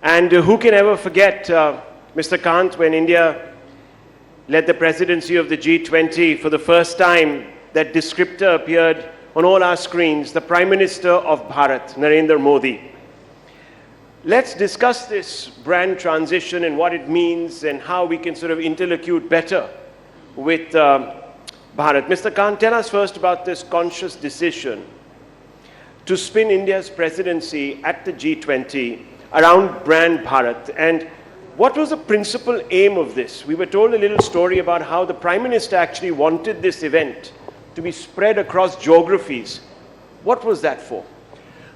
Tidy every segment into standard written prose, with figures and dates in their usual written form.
And who can ever forget Mr. Kant when India led the presidency of the G20 for the first time, that descriptor appeared on all our screens, the Prime Minister of Bharat, Narendra Modi. Let's discuss this brand transition and what it means and how we can sort of interlocute better with Bharat. Mr. Kant, tell us first about this conscious decision to spin India's presidency at the G20 around brand Bharat. And what was the principal aim of this? We were told a little story about how the Prime Minister actually wanted this event to be spread across geographies. What was that for?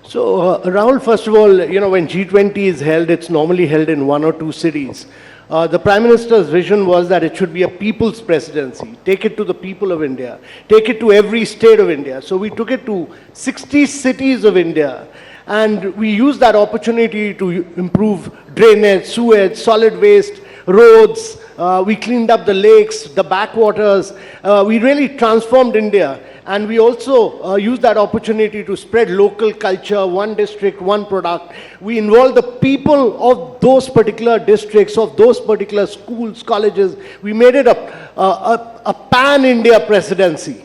So, Rahul, first of all, when G20 is held, it's normally held in 1 or 2 cities. The Prime Minister's vision was that it should be a people's presidency. Take it to the people of India. Take it to every state of India. So we took it to 60 cities of India. And we used that opportunity to improve drainage, sewage, solid waste, roads. We cleaned up the lakes, the backwaters. We really transformed India. And we also used that opportunity to spread local culture, one district, one product. We involved the people of those particular districts, of those particular schools, colleges. We made it a pan-India presidency.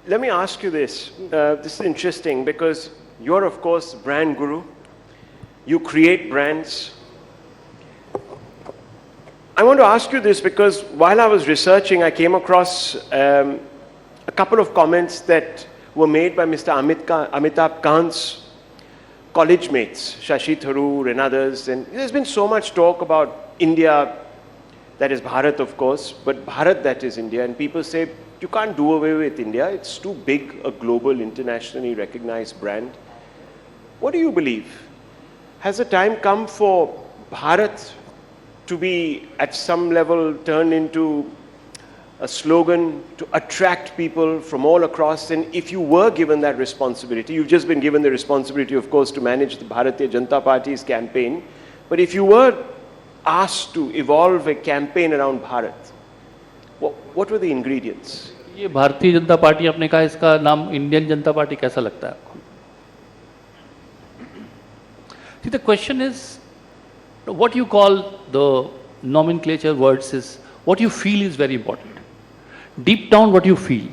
Let me ask you this. This is interesting because you're, of course, brand guru. You create brands. I want to ask you this because while I was researching, I came across a couple of comments that were made by Mr. Amitabh Kant's college mates, Shashi Tharoor and others. And there's been so much talk about India, that is Bharat, of course, but Bharat, that is India. And people say, you can't do away with India. It's too big a global, internationally recognized brand. What do you believe? Has the time come for Bharat to be at some level turned into a slogan to attract people from all across? And if you were given that responsibility, you've just been given the responsibility, of course, to manage the Bharatiya Janata Party's campaign. But if you were asked to evolve a campaign around Bharat, what were the ingredients? ये Bharatiya Janata party आपने कहा, इसका नाम Indian जनता party कैसा लगता है आपको? See, the question is, what you call the nomenclature words is, what you feel is very important. Deep down, what you feel.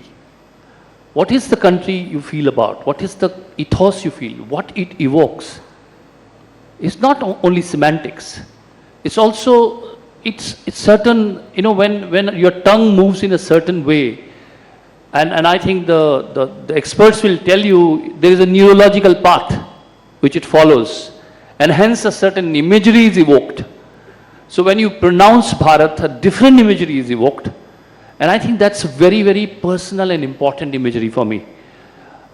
What is the country you feel about? What is the ethos you feel? What it evokes? It's not only semantics. It's also, it's certain, when your tongue moves in a certain way, and I think the experts will tell you there is a neurological path which it follows, and hence a certain imagery is evoked. So when you pronounce Bharat, a different imagery is evoked. And I think that's very, very personal and important imagery for me.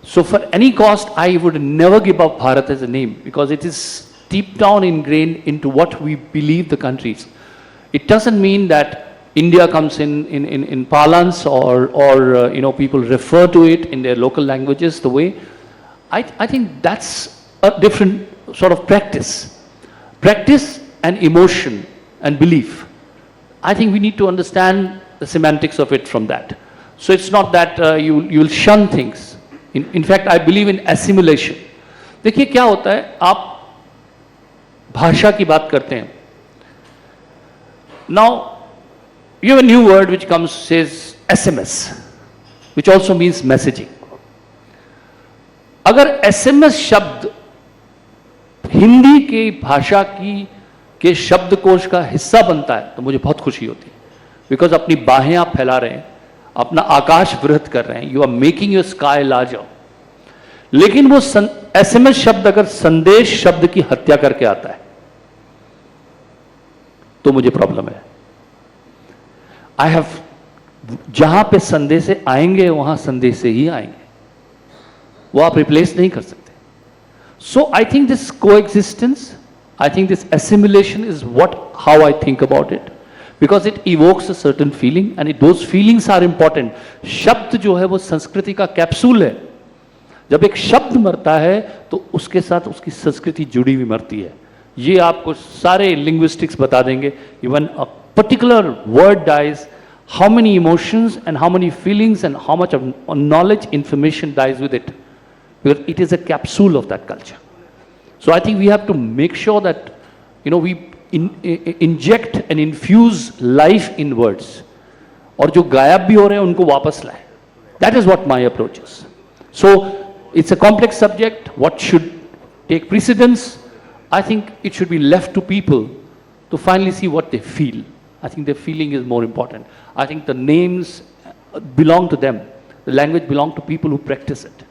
So for any cost, I would never give up Bharat as a name because it is deep down ingrained into what we believe the country is. It doesn't mean that India comes in parlance or people refer to it in their local languages the way. I think that's a different sort of practice. Practice and emotion and belief. I think we need to understand the semantics of it from that. So it's not that you'll shun things. In fact, I believe in assimilation. देखिए क्या होता है, आप भाषा की बात करते हैं. Now, you have a new word which says SMS, which also means messaging. अगर SMS शब्द हिंदी की भाषा के शब्दकोश का हिस्सा बनता है तो मुझे बहुत खुशी होती है. बिकॉज अपनी बाहें आप फैला रहे हैं, अपना आकाश वृहत कर रहे हैं, you are making your sky larger. लेकिन वो SMS शब्द अगर संदेश शब्द की हत्या करके आता है तो मुझे प्रॉब्लम है. आई हैव, जहां पे संदेश आएंगे वहां संदेश से ही आएंगे, वो आप रिप्लेस नहीं कर सकते. So I think this coexistence, I think this assimilation is how I think about it, because it evokes a certain feeling and those feelings are important. शब्द जो है वो संस्कृति का कैप्सूल है. जब एक शब्द मरता है तो उसके साथ उसकी संस्कृति जुड़ी हुई मरती है. ये आपको सारे linguistics बता देंगे. Even a particular word dies, how many emotions and how many feelings and how much of knowledge, information dies with it. Because it is a capsule of that culture. So I think we have to make sure that, we inject and infuse life in words. और जो गायब भी हो रहे हैं उनको वापस लाए. That is what my approach is. So it's a complex subject. What should take precedence? I think it should be left to people to finally see what they feel. I think their feeling is more important. I think the names belong to them. The language belongs to people who practice it.